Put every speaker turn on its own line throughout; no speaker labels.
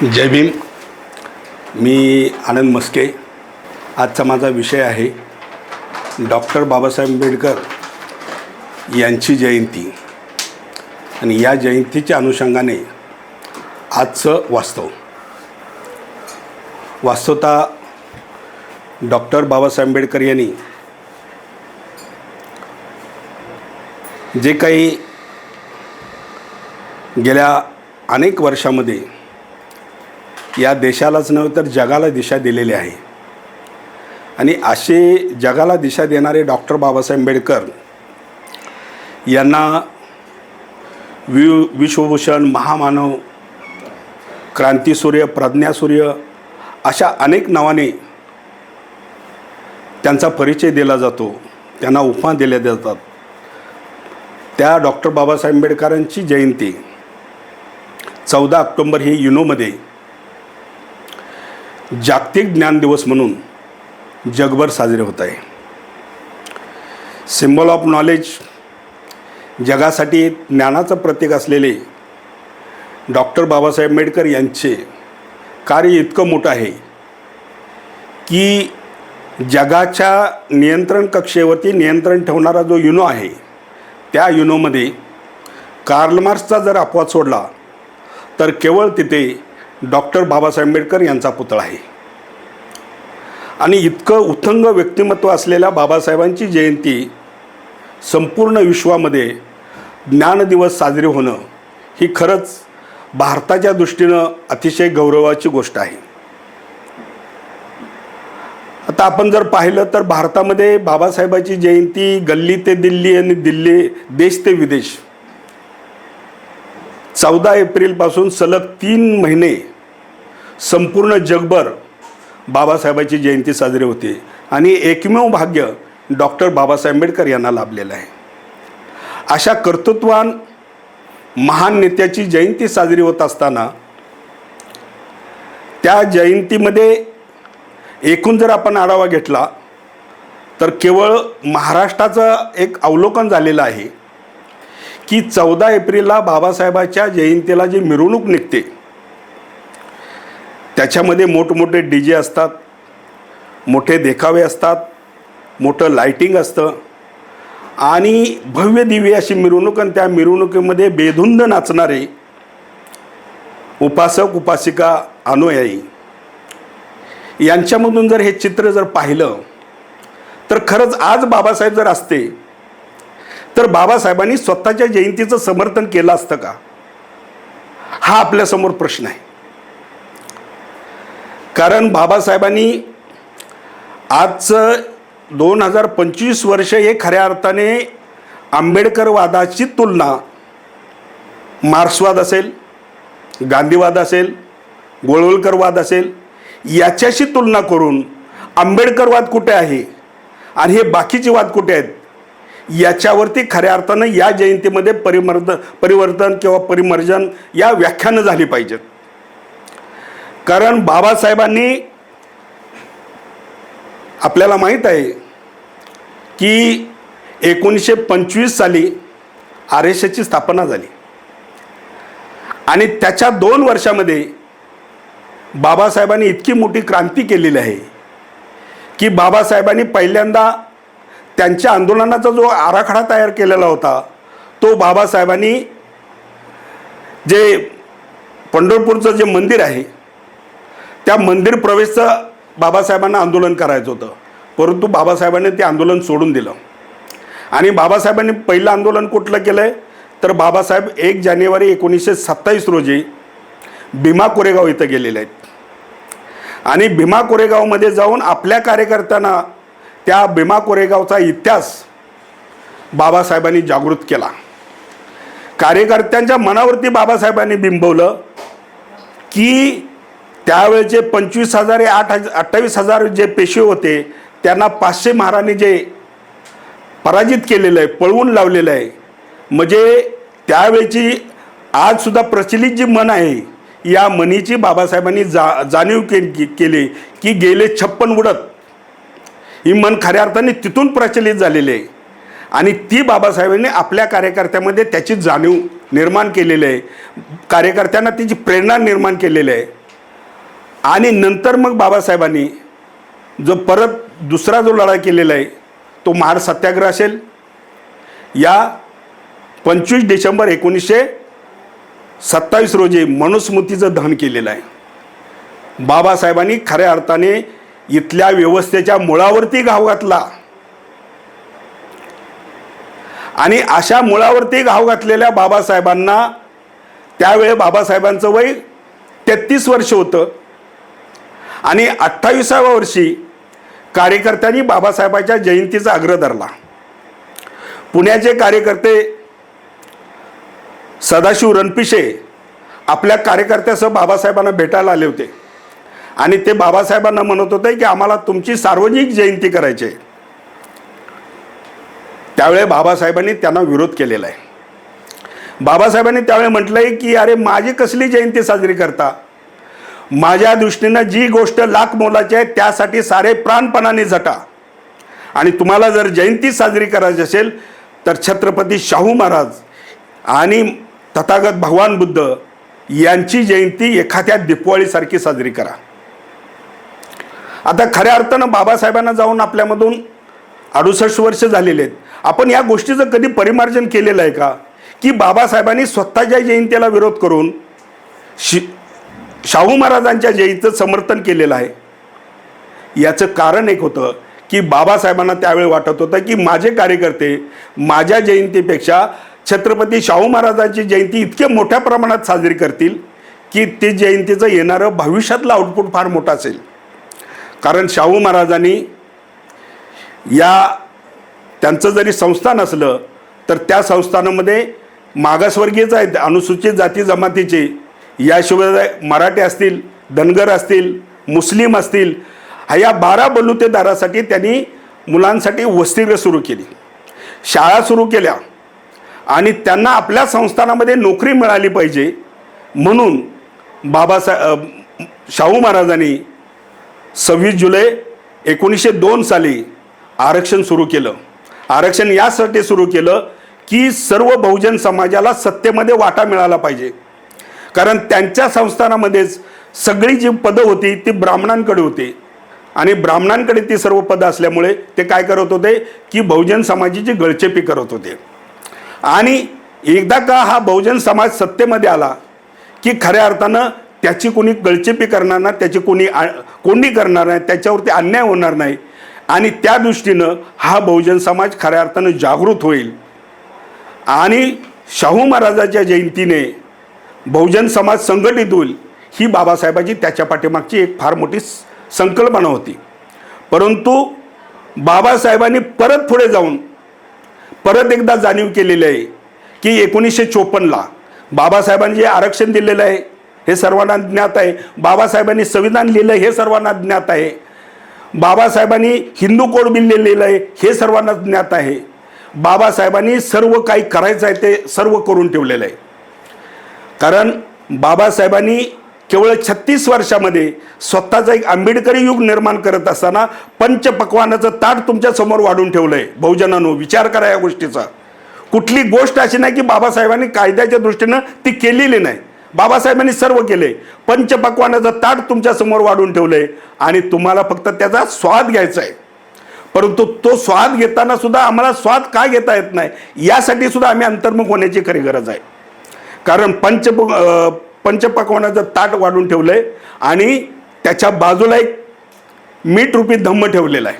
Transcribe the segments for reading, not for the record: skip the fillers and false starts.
जय भीम. मी आनंद मस्के. आजचा माझा विषय आहे डॉक्टर बाबासाहेब आंबेडकर यांची जयंती आणि या जयंतीच्या अनुषंगाने आजचं वास्तवता डॉक्टर बाबासाहेब आंबेडकर यांनी जे काही गेल्या अनेक वर्षामध्ये या देशालाच नव्हे तर जगाला दिशा दिलेली आहे आणि असे जगाला दिशा देणारे डॉक्टर बाबासाहेब आंबेडकर यांना विश्वभूषण, महामानव, क्रांतीसूर्य, प्रज्ञासूर्य अशा अनेक नावाने त्यांचा परिचय दिला जातो, त्यांना उपमा दिल्या जातात. त्या डॉक्टर बाबासाहेब आंबेडकरांची जयंती 14 ऑक्टोंबर ही युनोमध्ये जागतिक ज्ञान दिवस म्हणून जगभर साजरे होत आहे. सिम्बॉल ऑफ नॉलेज, जगासाठी ज्ञानाचं प्रतीक असलेले डॉक्टर बाबासाहेब आंबेडकर यांचे कार्य इतकं मोठं आहे की जगाच्या नियंत्रण कक्षेवरती नियंत्रण ठेवणारा जो युनो आहे त्या युनोमध्ये कार्ल मार्क्सचा जर अपवाद सोडला तर केवळ तिथे डॉक्टर बाबासाहेब आंबेडकर यांचा पुतळा आहे. आणि इतकं उत्तुंग व्यक्तिमत्व असलेल्या बाबासाहेबांची जयंती संपूर्ण विश्वामध्ये ज्ञानदिवस साजरे होणं ही खरंच भारताच्या दृष्टीनं अतिशय गौरवाची गोष्ट आहे. आता आपण जर पाहिलं तर भारतामध्ये बाबासाहेबांची जयंती गल्ली ते दिल्ली आणि देश ते विदेश 14 एप्रिलपासून सलग 3 महिने संपूर्ण जगभर बाबासाहेबांची जयंती साजरी होते आणि एकमेव भाग्य डॉक्टर बाबासाहेब आंबेडकर यांना लाभलेलं आहे. अशा कर्तृत्ववान महान नेत्याची जयंती साजरी होत असताना त्या जयंतीमध्ये एकूण जर आपण आढावा घेतला तर केवळ महाराष्ट्राचं एक अवलोकन झालेलं आहे की 14 एप्रिलला बाबासाहेबाच्या जयंतीला जी मिरवणूक निघते त्याच्यामध्ये मोठमोठे DJ असतात, मोठे देखावे असतात, मोठं लाईटिंग असतं आणि भव्य दिव्य अशी मिरवणूक आणि त्या मिरवणुकीमध्ये बेधुंद नाचणारे उपासक, उपासिका, अनुयायी यांच्यामधून जर हे चित्र जर पाहिलं तर खरंच आज बाबासाहेब जर असते तर बाबासाहेबांनी स्वतःच्या जयंतीचं समर्थन केलं असतं का, हा आपल्यासमोर प्रश्न आहे. कारण बाबासाहेबांनी आजचं 2025 वर्ष हे खऱ्या अर्थाने आंबेडकरवादाची तुलना मार्क्सवाद असेल, गांधीवाद असेल, गोळवलकरवाद असेल याच्याशी तुलना करून आंबेडकरवाद कुठे आहे आणि हे बाकीचे वाद कुठे आहेत याच्यावरती खऱ्या अर्थानं या जयंतीमध्ये परिवर्तन किंवा परिमर्जन या व्याख्यानं झाली पाहिजेत. कारण बाबासाहेबांनी आपल्याला माहीत आहे की 1925 साली RSSची स्थापना झाली आणि त्याच्या 2 वर्षामध्ये बाबासाहेबांनी इतकी मोठी क्रांती केलेली आहे की बाबासाहेबांनी पहिल्यांदा त्यांच्या आंदोलनाचा जो आराखडा तयार केलेला होता तो बाबासाहेबांनी जे पंढरपूरचं जे मंदिर आहे त्या मंदिर प्रवेशचं बाबासाहेबांना आंदोलन करायचं होतं, परंतु बाबासाहेबांनी ते आंदोलन सोडून दिलं. आणि बाबासाहेबांनी पहिलं आंदोलन कुठलं केलं आहे तर बाबासाहेब 1 जानेवारी 1927 रोजी भीमा कोरेगाव इथं गेलेले आहेत आणि भीमा कोरेगावमध्ये जाऊन आपल्या कार्यकर्त्यांना त्या भीमा कोरेगावचा इतिहास बाबासाहेबांनी जागृत केला. कार्यकर्त्यांच्या मनावरती बाबासाहेबांनी बिंबवलं की त्यावेळेचे 25,000 28,000 जे पेशवे होते त्यांना 500 महाराणी जे पराजित केलेलं आहे, पळवून लावलेलं आहे. म्हणजे त्यावेळची आजसुद्धा प्रचलित जी मन आहे या मनीची बाबासाहेबांनी जाणीव केली की गेले 56 उडत ही मन खऱ्या अर्थाने तिथून प्रचलित झालेली आहे आणि ती बाबासाहेबांनी आपल्या कार्यकर्त्यामध्ये त्याची जाणीव निर्माण केलेली आहे, कार्यकर्त्यांना तिची प्रेरणा निर्माण केलेली आहे. आणि नंतर मग बाबासाहेबांनी जो परत दुसरा जो लढा केलेला आहे तो महार सत्याग्रह असेल, या 25 डिसेंबर 1927 रोजी मनुस्मृतीचं दहन केलेलं आहे. बाबासाहेबांनी खऱ्या अर्थाने इथल्या व्यवस्थेच्या मुळावरती घाव घातला आणि अशा मुळावरती घाव घातलेल्या बाबासाहेबांना त्यावेळी बाबासाहेबांचं वय 33 वर्ष होतं आणि 28व्या वर्षी कार्यकर्त्यांनी बाबासाहेबांच्या जयंतीचा आग्रह धरला. पुण्याचे कार्यकर्ते सदाशिव रणपिसे आपल्या कार्यकर्त्यासह बाबासाहेबांना भेटायला आले होते आणि ते बाबासाहेबांना म्हणत होते की आम्हाला तुमची सार्वजनिक जयंती करायची आहे. त्यावेळी बाबासाहेबांनी त्यांना विरोध केलेला आहे. बाबासाहेबांनी त्यावेळी म्हटलंय की अरे माझी कसली जयंती साजरी करता, माझ्या दृष्टीनं जी गोष्ट लाख मोलाची आहे त्यासाठी सारे प्राणपणाने झटा आणि तुम्हाला जर जयंती साजरी करायची असेल तर छत्रपती शाहू महाराज आणि तथागत भगवान बुद्ध यांची जयंती एखाद्या दीपावलीसारखी साजरी करा. आता खऱ्या अर्थानं बाबासाहेबांना जाऊन आपल्यामधून 68 वर्ष झालेले आहेत. आपण या गोष्टीचं कधी परिमार्जन केलेलं आहे का की बाबासाहेबांनी स्वतःच्या जयंतीला विरोध करून शाहू महाराजांच्या जयंतीचं समर्थन केलेलं आहे? याचं कारण एक होतं की बाबासाहेबांना त्यावेळी वाटत होतं की माझे कार्यकर्ते माझ्या जयंतीपेक्षा छत्रपती शाहू महाराजांची जयंती इतके मोठ्या प्रमाणात साजरी करतील की ते जयंतीचं येणारं भविष्यातलं आउटपुट फार मोठं असेल. कारण शाहू महाराजांनी त्यांचं जरी संस्थान असलं तर त्या संस्थानामध्ये मागासवर्गीयच आहेत, अनुसूचित जाती जमातीचे, याशिवाय मराठी असतील, धनगर असतील, मुस्लिम असतील, ह्या 12 बलुतेदारासाठी त्यांनी मुलांसाठी वसतिगृह सुरू केली, शाळा सुरू केल्या आणि त्यांना आपल्या संस्थानामध्ये नोकरी मिळाली पाहिजे म्हणून शाहू महाराजांनी 26 जुलै 1902 साली आरक्षण सुरू केलं. आरक्षण यासाठी सुरू केलं की सर्व बहुजन समाजाला सत्तेमध्ये वाटा मिळाला पाहिजे. कारण त्यांच्या संस्थानामध्येच सगळी जी पदं होती ती ब्राह्मणांकडे होती आणि ब्राह्मणांकडे ती सर्व पदं असल्यामुळे ते काय करत होते की बहुजन समाजाची गळचेपी करत होते. आणि एकदा का हा बहुजन समाज सत्तेमध्ये आला की खऱ्या अर्थानं त्याची कोणी गळचेपी करणार नाही, त्याची कोणी करणार नाही, त्याच्यावरती अन्याय होणार नाही आणि त्या दृष्टीनं हा बहुजन समाज खऱ्या अर्थानं जागृत होईल आणि शाहू महाराजांच्या जयंतीने बहुजन समाज संघटित होईल ही बाबासाहेबांची त्याच्या पाठीमागची एक फार मोठी संकल्पना होती. परंतु बाबासाहेबांनी परत पुढे जाऊन परत एकदा जाणीव केलेली आहे की 1954ला बाबासाहेबांनी जे आरक्षण दिलेलं आहे हे सर्वांना ज्ञात आहे, बाबासाहेबांनी संविधान लिहिलं हे सर्वांना ज्ञात आहे, बाबासाहेबांनी हिंदू कोड बिल लिहिलेलं आहे हे सर्वांना ज्ञात आहे, बाबासाहेबांनी सर्व काही करायचं आहे ते सर्व करून ठेवलेलं आहे. कारण बाबासाहेबांनी केवळ 36 वर्षामध्ये स्वतःचं एक आंबेडकरी युग निर्माण करत असताना पंचपक्वानाचं ताट तुमच्या समोर वाढून ठेवलं आहे. बहुजनांनो विचार करा या गोष्टीचा. कुठली गोष्ट अशी नाही की बाबासाहेबांनी कायद्याच्या दृष्टीनं ती केलेली नाही, बाबासाहेबांनी सर्व केले. पंचपक्वानाचं ताट तुमच्या समोर वाढून ठेवलंय आणि तुम्हाला फक्त त्याचा स्वाद घ्यायचा आहे. परंतु तो स्वाद घेताना सुद्धा आम्हाला स्वाद का घेता येत नाही यासाठी सुद्धा आम्ही अंतर्मुख होण्याची खरी गरज आहे. कारण पंचपक्वानाचं ताट वाढून ठेवलंय आणि त्याच्या बाजूला एक मीठ रूपी धम्म ठेवलेला आहे.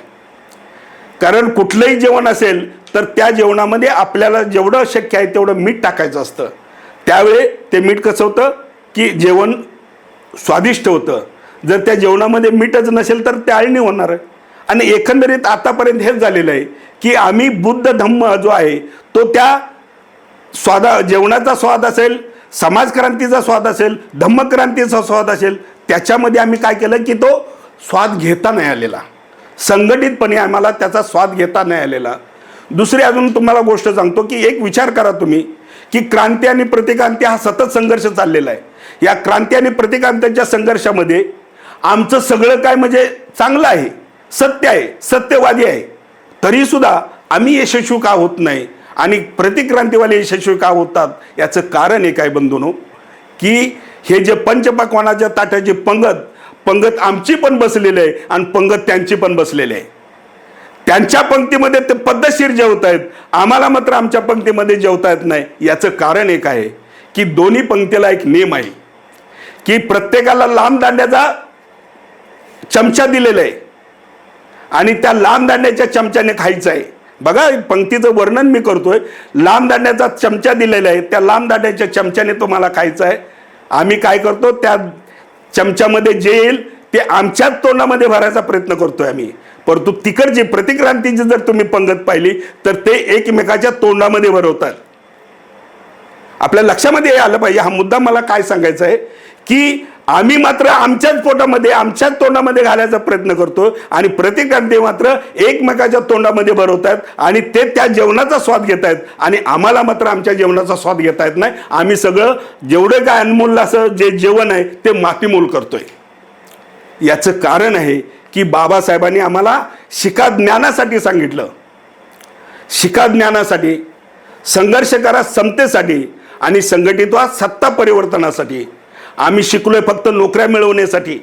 कारण कुठलंही जेवण असेल तर त्या जेवणामध्ये आपल्याला जेवढं शक्य आहे तेवढं मीठ टाकायचं असतं. त्यावेळी ते मीठ कसं होतं की जेवण स्वादिष्ट होतं. जर त्या जेवणामध्ये मीठच नसेल तर ते आळणी होणार आहे. आणि एकंदरीत आतापर्यंत हेच झालेलं आहे की आम्ही बुद्ध धम्म जो आहे तो त्या जेवणाचा स्वाद असेल, समाजक्रांतीचा स्वाद असेल, धम्मक्रांतीचा स्वाद असेल, त्याच्यामध्ये आम्ही काय केलं की तो स्वाद घेता नाही आलेला, संघटितपणे आम्हाला त्याचा स्वाद घेता नाही आलेला. दुसरी अजून तुम्हाला गोष्ट सांगतो की एक विचार करा तुम्ही की क्रांती आणि प्रतिक्रांती हा सतत संघर्ष चाललेला आहे. या क्रांती आणि प्रतिक्रांतीच्या संघर्षामध्ये आमचं सगळं काय म्हणजे चांगलं आहे, सत्य आहे, सत्यवादी आहे, तरीसुद्धा आम्ही यशस्वी का होत नाही आणि प्रतिक्रांतीवाले यशस्वी का होतात याचं कारण एक आहे बंधूंनो की हे जे पंचपक्वानाच्या ताटाची पंगत पंगत आमची पण बसलेली आहे आणि पंगत त्यांची पण बसलेली आहे. त्यांच्या पंक्तीमध्ये ते पद्धतशीर जेवत आहेत, आम्हाला मात्र आमच्या पंक्तीमध्ये जेवता येत नाही. याचं कारण एक आहे की दोन्ही पंक्तीला एक नियम आहे की प्रत्येकाला लांब दांड्याचा चमचा दिलेला आहे आणि त्या लांब दांड्याच्या चमच्याने खायचं आहे. बघा, पंक्तीचं वर्णन मी करतोय. लांब दांड्याचा चमचा दिलेला आहे, त्या लांब दांड्याच्या चमच्याने तुम्हाला खायचं आहे. आम्ही काय करतो, त्या चमच्यामध्ये जे येईल ते आमच्याच तोंडामध्ये भरायचा प्रयत्न करतोय आम्ही. परंतु तिकडची प्रतिक्रांतीची जर तुम्ही पंगत पाहिली तर ते एकमेकाच्या तोंडामध्ये भरवतात. आपल्या लक्षामध्ये आलं पाहिजे हा मुद्दा. मला काय सांगायचं आहे की आम्ही मात्र आमच्याच पोटामध्ये आमच्याच तोंडामध्ये घालायचा प्रयत्न करतो आणि प्रतिक्रांती मात्र एकमेकाच्या तोंडामध्ये भरवतात आणि ते त्या जेवणाचा स्वाद घेत आहेत आणि आम्हाला मात्र आमच्या जेवणाचा स्वाद घेता येत नाही. आम्ही सगळं जेवढं काय अनमोल असं जे जेवण आहे ते मातीमोल करतोय. याचं कारण आहे की बाबासाहेबांनी आम्हाला शिका ज्ञानासाठी सांगितलं. शिका ज्ञानासाठी, संघर्ष करा समतेसाठी आणि संघटित व्हा सत्ता परिवर्तनासाठी. आम्ही शिकलोय फक्त नोकऱ्या मिळवण्यासाठी.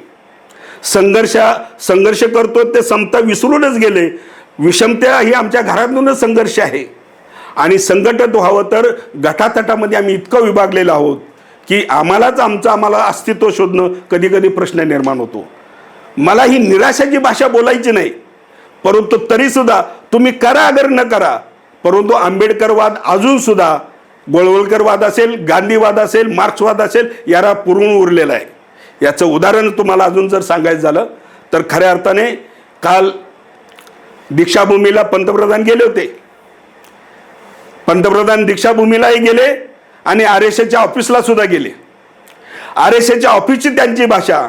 संघर्ष करतो ते समता विसरूनच गेले. विषमता ही आमच्या घरातूनच संघर्ष आहे आणि संघटित व्हावं तर गटातटामध्ये आम्ही इतकं विभागलेलो आहोत की आम्हाला अस्तित्व शोधणं कधी कधी प्रश्न निर्माण होतो. मला ही निराशाची भाषा बोलायची नाही, परंतु तरीसुद्धा तुम्ही करा अगर न करा, परंतु आंबेडकरवाद अजून सुद्धा गोळवलकरवाद असेल, गांधीवाद असेल, मार्क्सवाद असेल याला पुरून उरलेला आहे. याचं उदाहरण तुम्हाला अजून जर सांगायचं झालं तर खऱ्या अर्थाने काल दीक्षाभूमीला पंतप्रधान गेले होते. पंतप्रधान दीक्षाभूमीलाही गेले आणि RSSच्या ऑफिसला सुद्धा गेले. RSSच्या ऑफिसची त्यांची भाषा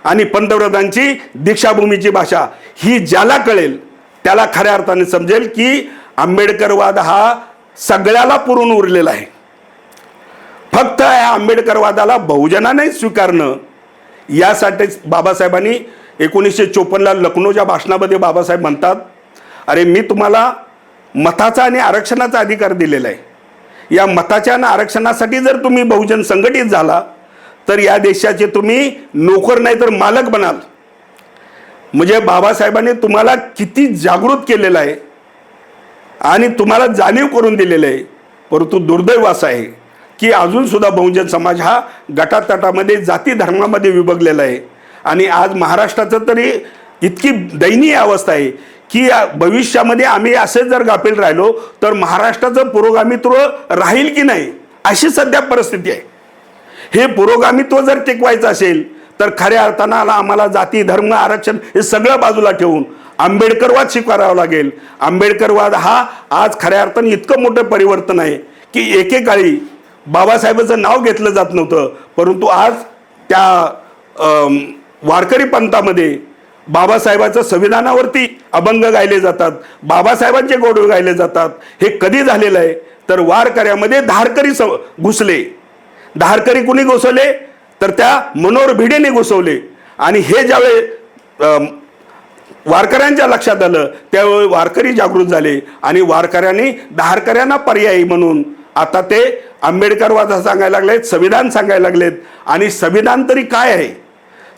आणि पंतप्रधानांची दीक्षाभूमीची भाषा ही ज्याला कळेल त्याला खऱ्या अर्थाने समजेल की आंबेडकरवाद हा सगळ्याला पुरून उरलेला आहे. फक्त या आंबेडकरवादाला बहुजनाने स्वीकारणं यासाठीच बाबासाहेबांनी 1954ला लखनौच्या भाषणामध्ये बाबासाहेब म्हणतात, अरे मी तुम्हाला मताचा आणि आरक्षणाचा अधिकार दिलेला आहे. या मताच्या आणि आरक्षणासाठी जर तुम्ही बहुजन संघटित झाला तर या देशाचे तुम्ही नोकर नाही तर मालक बनाल. म्हणजे बाबासाहेबांनी तुम्हाला किती जागृत केलेलं आहे आणि तुम्हाला जाणीव करून दिलेलं आहे. परंतु दुर्दैव असं आहे की अजून सुद्धा बहुजन समाज हा गटातटामध्ये जाती धर्मामध्ये विभागलेला आहे आणि आज महाराष्ट्राचं तरी इतकी दयनीय अवस्था आहे की भविष्यामध्ये आम्ही असे जर गाफील राहिलो तर महाराष्ट्राचं पुरोगामित्व राहील की नाही अशी सध्या परिस्थिती आहे. हे पुरोगामित्व जर टिकवायचं असेल तर खऱ्या अर्थानं आम्हाला जाती धर्म आरक्षण हे सगळं बाजूला ठेवून आंबेडकरवाद स्वीकारावा लागेल. आंबेडकरवाद हा आज खऱ्या अर्थाने इतकं मोठं परिवर्तन आहे की एकेकाळी बाबासाहेबांचं नाव घेतलं जात नव्हतं, परंतु आज त्या वारकरी पंथामध्ये बाबासाहेबांचं संविधानावरती अभंग गायले जातात, बाबासाहेबांचे गोडवे गायले जातात. हे कधी झालेलं आहे तर वारकऱ्यामध्ये धारकरी घुसले. धारकरी कुणी घुसवले तर त्या मनोहर भिडेने घुसवले आणि हे ज्यावेळी वारकऱ्यांच्या लक्षात आलं त्यावेळी वारकरी जागृत झाले आणि वारकऱ्यांनी धारकऱ्यांना पर्यायी म्हणून आता ते आंबेडकरवाद सांगायला लागलेत, संविधान सांगायला लागलेत. आणि संविधान तरी काय आहे?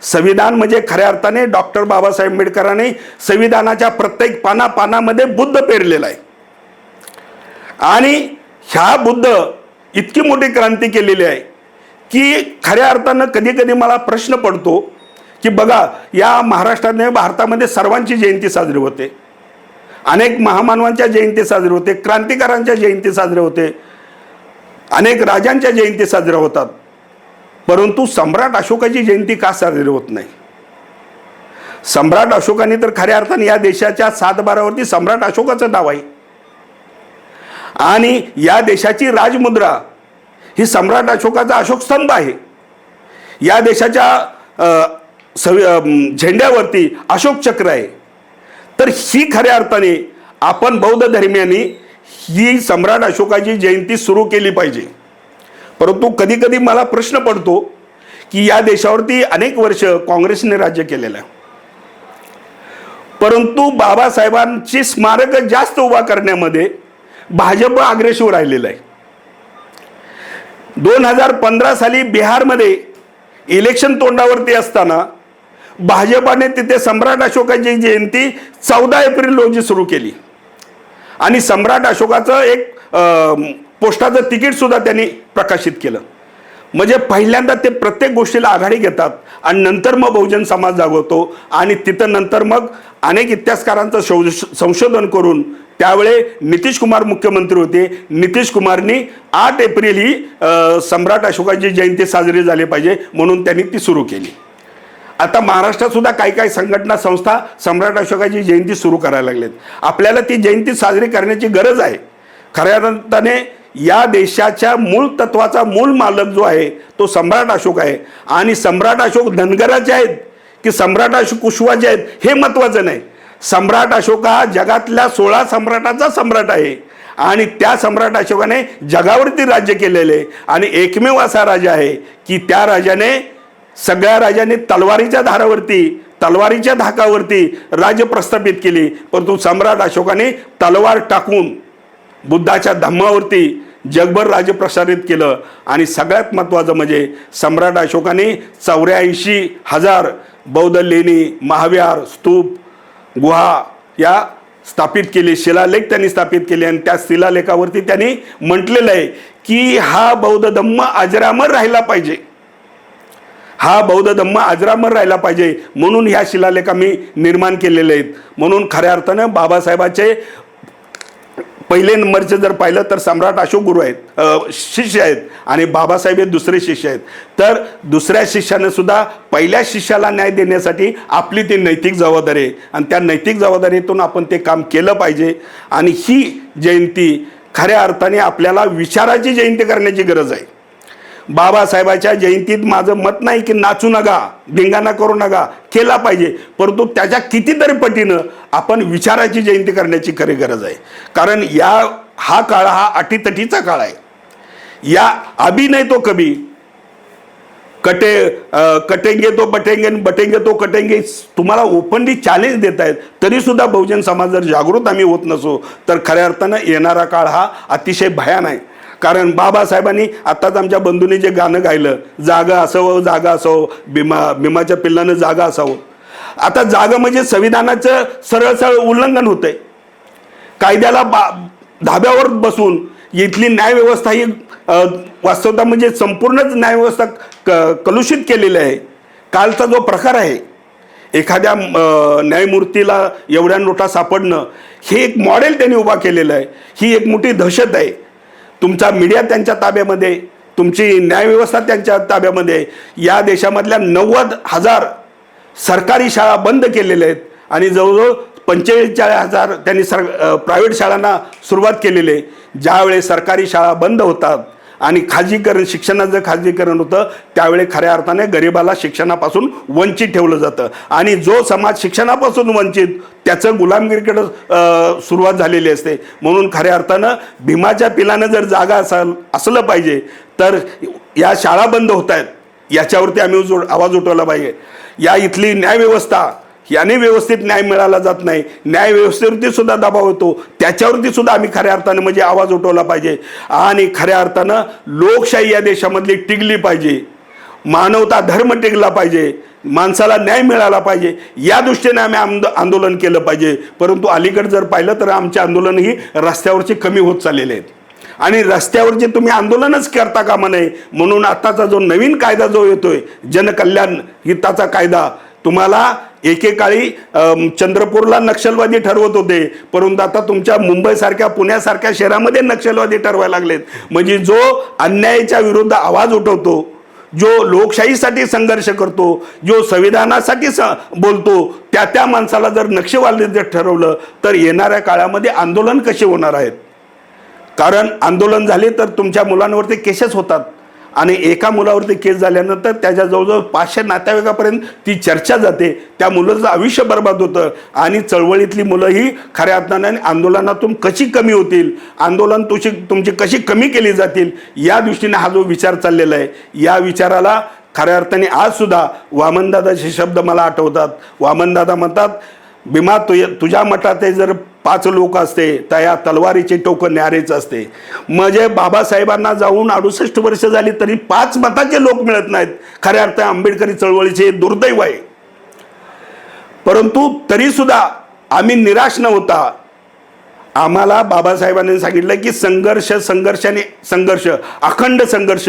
संविधान म्हणजे खऱ्या अर्थाने डॉक्टर बाबासाहेब आंबेडकरांनी संविधानाच्या प्रत्येक पानापानामध्ये बुद्ध पेरलेला आहे आणि ह्या बुद्ध इतकी मोठी क्रांती केलेली आहे की खऱ्या अर्थानं कधी कधी मला प्रश्न पडतो की बघा, या महाराष्ट्राने भारतामध्ये सर्वांची जयंती साजरी होते, अनेक महामानवांच्या जयंती साजरी होते, क्रांतिकारांच्या जयंती साजरे होते, अनेक राजांच्या जयंती साजऱ्या होतात, परंतु सम्राट अशोकाची जयंती का साजरी होत नाही? सम्राट अशोकाने तर खऱ्या अर्थाने या देशाच्या सातबारावरती सम्राट अशोकाचं नाव आहे आणि या देशाची राजमुद्रा ही सम्राट अशोकाचा अशोक स्तंभ आहे. या देशाच्या झेंड्यावरती अशोक चक्र आहे. तर ही खऱ्या अर्थाने आपण बौद्ध धर्मियांनी ही सम्राट अशोकाची जयंती सुरू केली पाहिजे. परंतु कधी कधी मला प्रश्न पडतो की या देशावरती अनेक वर्ष काँग्रेसने राज्य केलेलं आहे, परंतु बाबासाहेबांची स्मारक जास्त उभा करण्यामध्ये भाजप अग्रेसिव्ह राहिलेलं आहे. 2015 साली बिहारमध्ये इलेक्शन तोंडावरती असताना भाजपाने तिथे सम्राट अशोकाची जयंती 14 एप्रिल रोजी सुरू केली आणि सम्राट अशोकाचं एक पोस्टाचं तिकीट सुद्धा त्यांनी प्रकाशित केलं. म्हणजे पहिल्यांदा ते प्रत्येक गोष्टीला आघाडी घेतात आणि नंतर मग बहुजन समाज जागवतो आणि तिथं नंतर मग अनेक इतिहासकारांचं संशोधन करून त्यावेळे नितीश कुमार मुख्यमंत्री होते. नितीश कुमारनी 8 एप्रिल ही सम्राट अशोकाची जयंती साजरी झाली पाहिजे म्हणून त्यांनी ती सुरू केली. आता महाराष्ट्रात सुद्धा काही काही संघटना संस्था सम्राट अशोकाची जयंती सुरू करायला लागलेत. आपल्याला ती जयंती साजरी करण्याची गरज आहे. खऱ्या अर्थाने या देशाच्या मूळ तत्वाचा मूळ मालक जो आहे तो सम्राट अशोक आहे आणि सम्राट अशोक धनगराचे आहेत की सम्राट अशोक कुशवाचे आहेत हे महत्त्वाचं नाही. सम्राट अशोक हा जगातल्या 16 सम्राटाचा सम्राट आहे आणि त्या सम्राट अशोकाने जगावरती राज्य केलेले आणि एकमेव असा राजा आहे की त्या राजाने सगळ्या राजांनी तलवारीच्या धारावरती तलवारीच्या धाकावरती राज्य प्रस्थापित केली. परंतु सम्राट अशोकाने तलवार टाकून बुद्धाच्या धम्मावरती जगभर राज्य प्रसारित केलं आणि सगळ्यात महत्त्वाचं म्हणजे सम्राट अशोकाने 84,000 बौद्ध लेणी, महाविहार, स्तूप, गुहा या स्थापित केली. शिलालेख त्यांनी स्थापित केले आणि त्या शिलालेखावरती त्यांनी म्हटलेलं आहे की हा बौद्ध धम्म अजरामर राहिला पाहिजे. हा बौद्ध धम्म अजरामर राहिला पाहिजे म्हणून ह्या शिलालेख आम्ही निर्माण केलेले आहेत. म्हणून खऱ्या अर्थानं बाबासाहेबाचे पहिले नंबरचे जर पाहिलं तर सम्राट अशोक गुरु आहेत, शिष्य आहेत आणि बाबासाहेब हे दुसरे शिष्य आहेत. तर दुसऱ्या शिष्याने सुद्धा पहिल्या शिष्याला न्याय देण्यासाठी आपली ती नैतिक जबाबदारी आहे आणि त्या नैतिक जबाबदारीतून आपण ते काम केलं पाहिजे. आणि ही जयंती खऱ्या अर्थाने आपल्याला विचाराची जयंती करण्याची गरज आहे. बाबासाहेबाच्या जयंतीत माझं मत नाही की नाचू नका, धिंगाणा करू नका, केला पाहिजे, परंतु त्याच्या कितीतरी पटीनं आपण विचाराची जयंती करण्याची खरी गरज आहे. कारण हा काळ हा अटीतटीचा काळ आहे. या अभी नाही तो कभी, कटेंगे तो बटेंगे, बटेंगे तो कटेंगे तुम्हाला ओपनली चॅलेंज देत आहेत. तरी सुद्धा बहुजन समाज जर जागृत आम्ही होत नसो तर खऱ्या अर्थानं येणारा काळ हा अतिशय भयान आहे. कारण बाबासाहेबांनी आत्ताच आमच्या बंधूंनी जे गाणं गायलं, जागा असावं जागा असावं, भीमाच्या पिल्लानं जागा असावं. आता जागा म्हणजे संविधानाचं सरळ सरळ उल्लंघन होतंय. कायद्याला धाब्यावर बसून इथली न्यायव्यवस्था ही वास्तवता म्हणजे संपूर्णच न्यायव्यवस्था कलुषित केलेली आहे. कालचा जो प्रकार आहे एखाद्या न्यायमूर्तीला एवढ्या नोटा सापडणं हे एक मॉडेल त्यांनी उभा केलेलं आहे. ही एक मोठी दहशत आहे. तुमचा मीडिया त्यांच्या ताब्यामध्ये, तुमची न्यायव्यवस्था त्यांच्या ताब्यामध्ये. या देशामधल्या 90,000 सरकारी शाळा बंद केलेल्या आहेत आणि जवळजवळ 45,000 त्यांनी प्रायव्हेट शाळांना सुरुवात केलेली आहे. ज्यावेळेस सरकारी शाळा बंद होतात आणि खाजगीकरण, शिक्षणाचं खाजगीकरण होतं त्यावेळी खऱ्या अर्थाने गरिबाला शिक्षणापासून वंचित ठेवलं जातं आणि जो समाज शिक्षणापासून वंचित त्याचं गुलामगिरीकडे सुरुवात झालेली असते. म्हणून खऱ्या अर्थानं भीमाच्या पिलानं जर जागा असलं पाहिजे तर या शाळा बंद होत आहेत याच्यावरती आम्ही आवाज उठवला पाहिजे. या इथली न्यायव्यवस्था याने व्यवस्थित न्याय मिळाला जात नाही, न्यायव्यवस्थेवरती सुद्धा दबाव होतो, त्याच्यावरती सुद्धा आम्ही खऱ्या अर्थानं म्हणजे आवाज उठवला पाहिजे. आणि खऱ्या अर्थानं लोकशाही या देशामधली टिकली पाहिजे, मानवता धर्म टिकला पाहिजे, माणसाला न्याय मिळाला पाहिजे, या दृष्टीने आम्ही आंदोलन केलं पाहिजे. परंतु अलीकडे जर पाहिलं तर आमचे आंदोलन ही रस्त्यावरचे कमी होत चाललेले आहेत आणि रस्त्यावरचे तुम्ही आंदोलनच करता कामा नये. म्हणून आताचा जो नवीन कायदा जो येतोय जनकल्याण हिताचा कायदा, तुम्हाला एकेकाळी चंद्रपूरला नक्षलवादी ठरवत होते परंतु आता तुमच्या मुंबईसारख्या पुण्यासारख्या शहरामध्ये नक्षलवादी ठरवायला लागलेत. म्हणजे जो अन्यायाच्या विरुद्ध आवाज उठवतो, जो लोकशाहीसाठी संघर्ष करतो, जो संविधानासाठी बोलतो त्या माणसाला जर नक्षलवादी जर ठरवलं तर येणाऱ्या काळामध्ये आंदोलन कसे होणार आहेत. कारण आंदोलन झाले तर तुमच्या मुलांवरती केसेस होतात आणि एका मुलावरती केस झाल्यानंतर त्याच्या जवळजवळ 500 नातेवाईकापर्यंत ती चर्चा जाते. त्या मुलाचं आयुष्य बर्बाद होतं आणि चळवळीतली मुलं ही खऱ्या अर्थाने आंदोलनातून कशी कमी होतील, आंदोलन तुमची कशी कमी केली जातील या दृष्टीने हा जो विचार चाललेला आहे, या विचाराला खऱ्या अर्थाने आज सुद्धा वामनदादाचे शब्द मला आठवतात. वामनदादा म्हणतात, भीमा तुझ्या मठात जर 5 लोक असते तर या तलवारीचे टोकं न्यारेच असते. म्हणजे बाबासाहेबांना जाऊन 68 वर्ष झाली तरी 5 मताचे लोक मिळत नाहीत. खऱ्या अर्थाने आंबेडकरी चळवळीचे दुर्दैव आहे. परंतु तरीसुद्धा आम्ही निराश न होता आम्हाला बाबासाहेबांनी सांगितलं की संघर्ष अखंड संघर्ष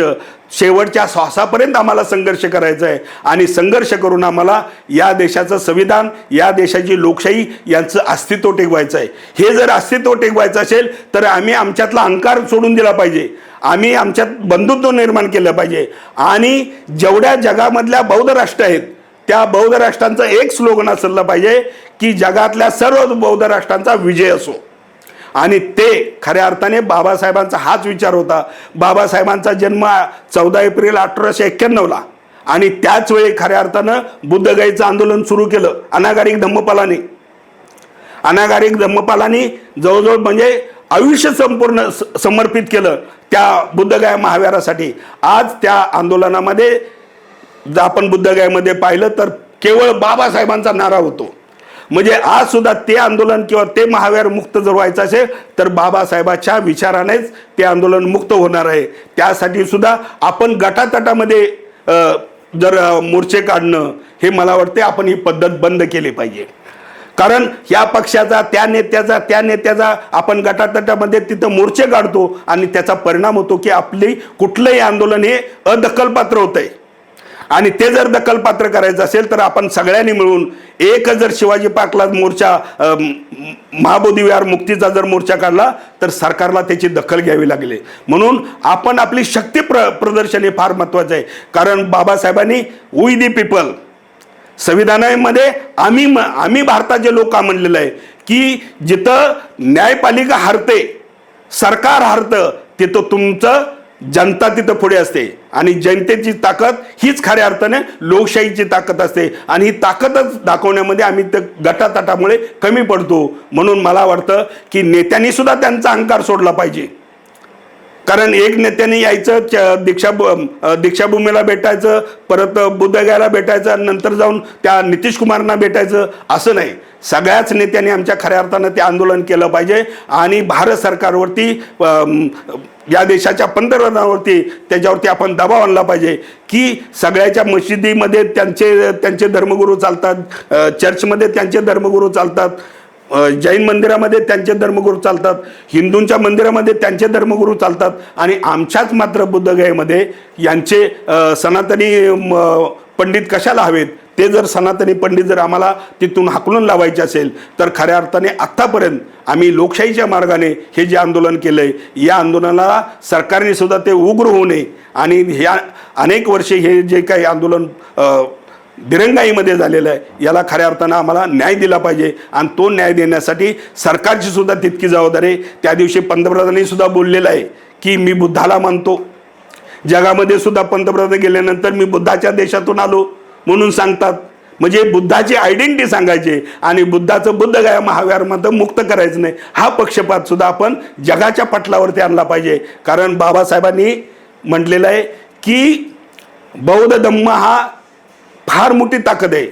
शेवटच्या श्वासापर्यंत आम्हाला संघर्ष करायचा आहे आणि संघर्ष करून आम्हाला या देशाचं संविधान, या देशाची लोकशाही यांचं अस्तित्व टिकवायचं आहे. हे जर अस्तित्व टिकवायचं असेल तर आम्ही आमच्यातला अहंकार सोडून दिला पाहिजे, आम्ही आमच्यात बंधुत्व निर्माण केलं पाहिजे आणि जेवढ्या जगामधल्या बौद्ध राष्ट्र आहेत त्या बौद्ध राष्ट्रांचं एक स्लोगन असलं पाहिजे की जगातल्या सर्व बौद्ध राष्ट्रांचा विजय असो. आणि ते खऱ्या अर्थाने बाबासाहेबांचा हाच विचार होता. बाबासाहेबांचा जन्म 14 एप्रिल 1891ला आणि त्याच वेळी खऱ्या अर्थानं बुद्धगयेचं आंदोलन सुरू केलं अनागारिक धम्मपालांनी जवळजवळ म्हणजे आयुष्य संपूर्ण समर्पित केलं त्या बुद्धगया महाविहारासाठी. आज त्या आंदोलनामध्ये जर आपण बुद्धगयामध्ये पाहिलं तर केवळ बाबासाहेबांचा नारा होतो. म्हणजे आज सुद्धा ते आंदोलन किंवा ते महाविहार मुक्त जर व्हायचं असेल तर बाबासाहेबांच्या विचारानेच ते आंदोलन मुक्त होणार आहे. त्यासाठी सुद्धा आपण गटातटामध्ये जर मोर्चे काढणं हे मला वाटते आपण ही पद्धत बंद केली पाहिजे. कारण या पक्षाचा त्या नेत्याचा आपण गटातटामध्ये तिथं मोर्चे काढतो आणि त्याचा परिणाम होतो की आपली कुठलंही आंदोलन हे अदखलपात्र होतंय. आणि ते जर दखलपात्र करायचं असेल तर आपण सगळ्यांनी मिळून एक जर शिवाजी पार्कला मोर्चा महाबोधी विहार मुक्तीचा जर मोर्चा काढला तर सरकारला त्याची दखल घ्यावी लागली. म्हणून आपण आपली शक्ती प्रदर्शन हे फार महत्त्वाचं आहे. कारण बाबासाहेबांनी वी दी पीपल संविधानामध्ये आम्ही भारताचे लोक का म्हणलेलं आहे की जिथं न्यायपालिका हरते, सरकार हरतं, तिथं तुमचं जनता तिथं पुढे असते आणि जनतेची ताकद हीच खऱ्या अर्थाने लोकशाहीची ताकद असते आणि ही ताकदच दाखवण्यामध्ये आम्ही गटातटामुळे कमी पडतो. म्हणून मला वाटतं की नेत्यांनी सुद्धा त्यांचा अहंकार सोडला पाहिजे. कारण एक नेत्याने यायचं दीक्षाभूमीला भेटायचं, परत बुद्धगयाला भेटायचं, नंतर जाऊन त्या नितीश कुमारांना भेटायचं असं नाही. सगळ्याच नेत्यांनी आमच्या खऱ्या अर्थानं ते आंदोलन केलं पाहिजे आणि भारत सरकारवरती या देशाच्या पंतप्रधानावरती त्याच्यावरती आपण दबाव आणला पाहिजे की सगळ्याच्या मशिदीमध्ये त्यांचे धर्मगुरू चालतात, चर्चमध्ये त्यांचे धर्मगुरू चालतात, जैन मंदिरामध्ये त्यांचे धर्मगुरू चालतात, हिंदूंच्या मंदिरामध्ये त्यांचे धर्मगुरू चालतात आणि आमच्याच मात्र बुद्धगयेमध्ये यांचे सनातनी पंडित कशाला हवेत. ते जर सनातनी पंडित जर आम्हाला तिथून हाकलून लावायचे असेल तर खऱ्या अर्थाने आत्तापर्यंत आम्ही लोकशाहीच्या मार्गाने हे जे आंदोलन केलं आहे या आंदोलनाला सरकारने सुद्धा ते उग्र होऊ नये आणि ह्या अनेक वर्षे हे जे काही आंदोलन दिरंगाईमध्ये झालेलं आहे याला खऱ्या अर्थानं आम्हाला न्याय दिला पाहिजे आणि तो न्याय देण्यासाठी सरकारची सुद्धा तितकी जबाबदारी आहे. त्या दिवशी पंतप्रधानांनी सुद्धा बोललेलं आहे की मी बुद्धाला मानतो. जगामध्ये सुद्धा पंतप्रधान गेल्यानंतर मी बुद्धाच्या देशातून आलो म्हणून सांगतात. म्हणजे बुद्धाची आयडेंटिटी सांगायची आणि बुद्धाचं बुद्धगया महाविहारामध्ये मुक्त करायचं नाही. हा पक्षपात सुद्धा आपण जगाच्या पटलावरती आणला पाहिजे. कारण बाबासाहेबांनी म्हटलेलं आहे की बौद्ध धम्म हा फार मोठी ताकद आहे.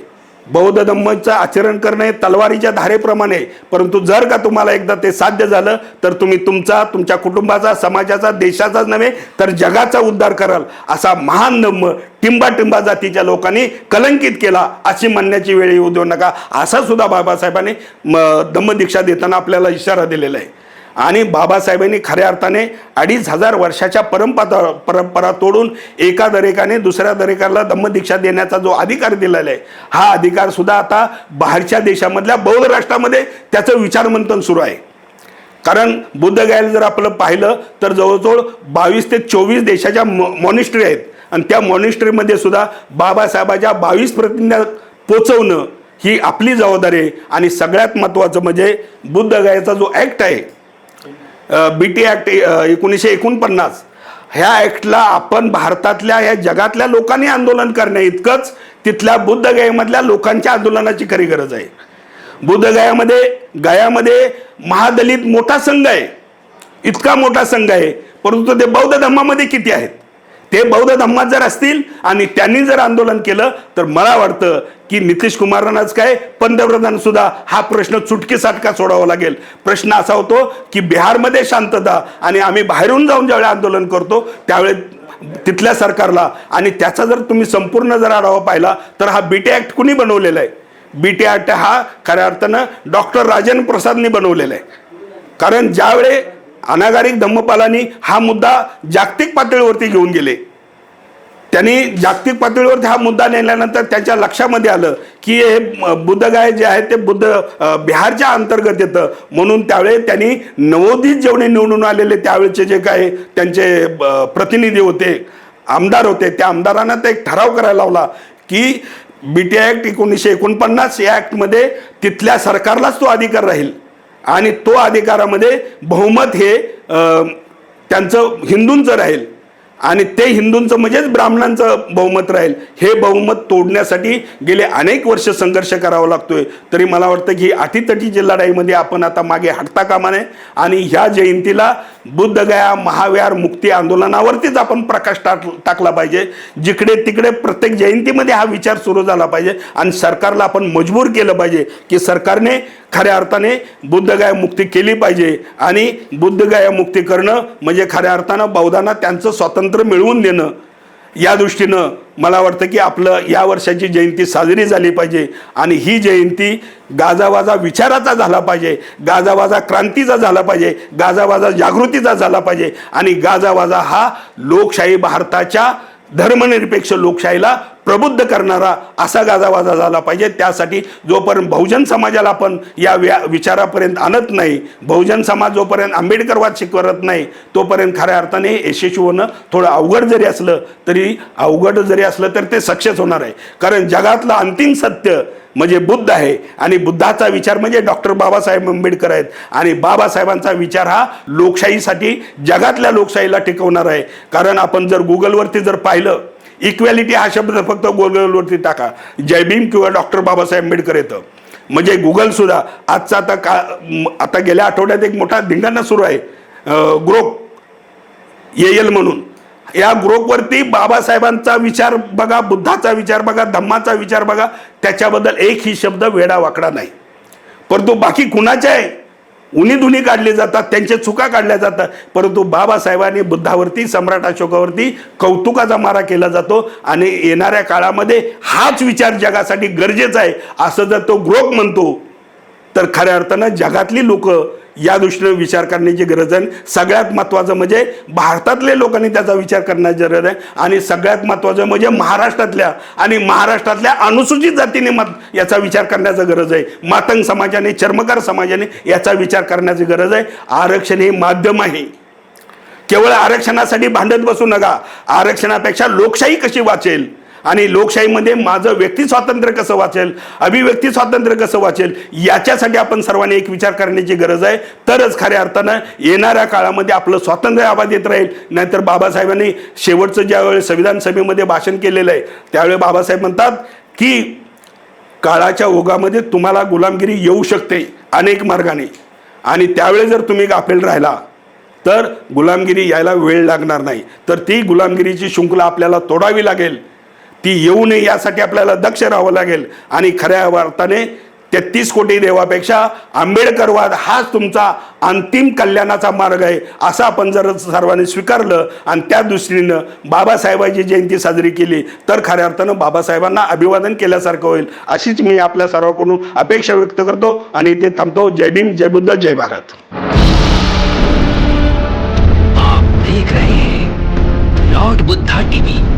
बौद्ध धम्माचं आचरण करणे तलवारीच्या धारेप्रमाणे, परंतु जर का तुम्हाला एकदा ते साध्य झालं तर तुम्ही तुमच्या कुटुंबाचा, समाजाचा, देशाचाच नव्हे तर जगाचा उद्धार कराल. असा महान धम्म टिंबा जातीच्या लोकांनी कलंकित केला अशी म्हणण्याची वेळ येऊ देऊ नका, असा सुद्धा बाबासाहेबांनी धम्मदीक्षा देताना आपल्याला इशारा दिलेला आहे. आणि बाबासाहेबांनी खऱ्या अर्थाने 2500 वर्षाच्या परंपरा तोडून एका दरेकाने दुसऱ्या दरेकाला धम्मदीक्षा देण्याचा जो अधिकार दिलेला आहे हा अधिकार सुद्धा आता बाहेरच्या देशामधल्या बौद्ध राष्ट्रामध्ये त्याचं विचारमंथन सुरू आहे. कारण बुद्धगयाला जर आपलं पाहिलं तर जवळजवळ 22 ते 24 देशाच्या मॉनिस्ट्री आहेत आणि त्या मॉनिस्ट्रीमध्ये सुद्धा बाबासाहेबाच्या 22 प्रतिज्ञा पोचवणं ही आपली जबाबदारी आहे. आणि सगळ्यात महत्त्वाचं म्हणजे बुद्धगयाचा जो ॲक्ट आहे BT ॲक्ट 1949 ह्या ॲक्टला आपण भारतातल्या ह्या जगातल्या लोकांनी आंदोलन करण्या इतकंच तिथल्या बुद्धगयेमधल्या लोकांच्या आंदोलनाची खरी गरज आहे. गयामध्ये महादलित मोठा संघ आहे, इतका मोठा संघ आहे, परंतु ते बौद्ध धम्मामध्ये किती आहेत? ते बौद्ध धम्मात जर असतील आणि त्यांनी जर आंदोलन केलं तर मला वाटतं की नितीश कुमारांनाच काय पंतप्रधान सुद्धा हा प्रश्न चुटकीसाटका सोडावा लागेल. प्रश्न असा होतो की बिहारमध्ये शांतता आणि आम्ही बाहेरून जाऊन ज्यावेळी आंदोलन करतो त्यावेळी तिथल्या सरकारला, आणि त्याचा जर तुम्ही संपूर्ण जर आढावा पाहिला तर हा BT ॲक्ट कुणी बनवलेला आहे? BT ॲक्ट हा खऱ्या अर्थानं डॉक्टर राजेंद्र प्रसादने बनवलेला आहे. कारण ज्यावेळे अनागारिक धम्मपालांनी हा मुद्दा जागतिक पातळीवरती घेऊन गेले, त्यांनी जागतिक पातळीवरती हा मुद्दा नेल्यानंतर त्यांच्या लक्षामध्ये आलं की हे बुद्धगया जे आहे ते बिहारच्या अंतर्गत येतं. म्हणून त्यावेळी त्यांनी नवोदित जेवढे निवडून आलेले त्यावेळेचे जे काय त्यांचे प्रतिनिधी होते, आमदार होते, त्या आमदारांना ते एक ठराव करायला लावला की BT ॲक्ट 1949 या ॲक्टमध्ये तिथल्या सरकारलाच तो अधिकार राहील आणि तो अधिकारामध्ये बहुमत हे त्यांचं हिंदूंचं राहील आणि ते हिंदूंचं म्हणजेच ब्राह्मणांचं बहुमत राहील. हे बहुमत तोडण्यासाठी गेले अनेक वर्ष संघर्ष करावा लागतोय. तरी मला वाटतं की अटीतटीची लढाईमध्ये आपण आता मागे हटता कामा नये आणि ह्या जयंतीला बुद्धगया महाविहार मुक्ती आंदोलनावरतीच आपण प्रकाश टाकला पाहिजे. जिकडे तिकडे प्रत्येक जयंतीमध्ये हा विचार सुरू झाला पाहिजे आणि सरकारला आपण मजबूर केलं पाहिजे की सरकारने खऱ्या अर्थाने बुद्धगया मुक्ती केली पाहिजे आणि बुद्धगया मुक्ती करणं म्हणजे खऱ्या अर्थानं बौद्धांना त्यांचं स्वातंत्र्य मिळवून देणं. या दृष्टीनं मला वाटतं की आपलं या वर्षाची जयंती साजरी झाली पाहिजे आणि ही जयंती गाजावाजा विचाराचा झाला पाहिजे, गाजावाजा क्रांतीचा झाला पाहिजे, गाजावाजा जागृतीचा झाला पाहिजे आणि गाजावाजा हा लोकशाही भारताच्या धर्मनिरपेक्ष लोकशाहीला प्रबुद्ध करणारा असा गाजावाजा झाला पाहिजे. त्यासाठी जोपर्यंत बहुजन समाजाला आपण या विचारापर्यंत आणत नाही, बहुजन समाज जोपर्यंत आंबेडकरवाद शिकवत नाही, तोपर्यंत खऱ्या अर्थाने यशस्वी होणं थोडं अवघड जरी असलं तर ते सक्सेस होणार आहे. कारण जगातलं अंतिम सत्य म्हणजे बुद्ध आहे आणि बुद्धाचा विचार म्हणजे डॉक्टर बाबासाहेब आंबेडकर आहेत आणि बाबासाहेबांचा विचार हा लोकशाहीसाठी जगातल्या लोकशाहीला टिकवणार आहे. कारण आपण जर गुगलवरती जर पाहिलं, इक्वॅलिटी हा शब्द फक्त गुगलवरती टाका, जय भीम किंवा डॉक्टर बाबासाहेब आंबेडकर येतं. म्हणजे गुगल सुद्धा आजचा आता गेल्या आठवड्यात एक मोठा धिंगाणा सुरू आहे, ग्रुप AL म्हणून. या ग्रुपवरती बाबासाहेबांचा विचार बघा, बुद्धाचा विचार बघा, धम्माचा विचार बघा, त्याच्याबद्दल एकही शब्द वेडा वाकडा नाही. परंतु बाकी कुणाच्या आहे उन्हीधुनी काढले जातात, त्यांच्या चुका काढल्या जातात. परंतु बाबासाहेबांनी बुद्धावरती, सम्राट अशोकावरती कौतुकाचा मारा केला जातो आणि येणाऱ्या काळामध्ये हाच विचार जगासाठी गरजेचा आहे असं जर तो ग्रुप म्हणतो तर खऱ्या अर्थानं जगातली लोक या दृष्टीने विचार करण्याची गरज आहे. सगळ्यात महत्त्वाचं म्हणजे भारतातले लोकांनी त्याचा विचार करण्याची गरज आहे आणि सगळ्यात महत्त्वाचं म्हणजे महाराष्ट्रातल्या अनुसूचित जातीने याचा विचार करण्याची गरज आहे. मातंग समाजाने, चर्मकार समाजाने याचा विचार करण्याची गरज आहे. आरक्षण हे माध्यम आहे. केवळ आरक्षणासाठी भांडत बसू नका. आरक्षणापेक्षा लोकशाही कशी वाचेल आणि लोकशाहीमध्ये माझं व्यक्ती स्वातंत्र्य कसं वाचेल, अभिव्यक्ती स्वातंत्र्य कसं वाचेल, याच्यासाठी आपण सर्वांनी एक विचार करण्याची गरज आहे. तरच खऱ्या अर्थानं येणाऱ्या काळामध्ये आपलं स्वातंत्र्य अबाधित राहील. नाहीतर बाबासाहेबांनी शेवटचं ज्यावेळी संविधान सभेमध्ये भाषण केलेलं आहे त्यावेळी बाबासाहेब म्हणतात की काळाच्या ओघामध्ये तुम्हाला गुलामगिरी येऊ शकते अनेक मार्गाने आणि त्यावेळी जर तुम्ही गाफील राहिला तर गुलामगिरी यायला वेळ लागणार नाही. तर ती गुलामगिरीची शृंखला आपल्याला तोडावी लागेल. ती येऊ नये यासाठी आपल्याला दक्ष राहावं लागेल आणि खऱ्या अर्थाने 33 कोटी देवापेक्षा आंबेडकरवाद हाच तुमचा अंतिम कल्याणाचा मार्ग आहे असं आपण जर सर्वांनी स्वीकारलं आणि त्या दृष्टीनं बाबासाहेबांची जयंती साजरी केली तर खऱ्या अर्थानं बाबासाहेबांना अभिवादन केल्यासारखं होईल. अशीच मी आपल्या सर्वांकडून अपेक्षा व्यक्त करतो आणि ते थांबतो. जय भीम, जय बुद्ध, जय भारत.
आप देख रहे हैं लॉर्ड बुद्धा TV.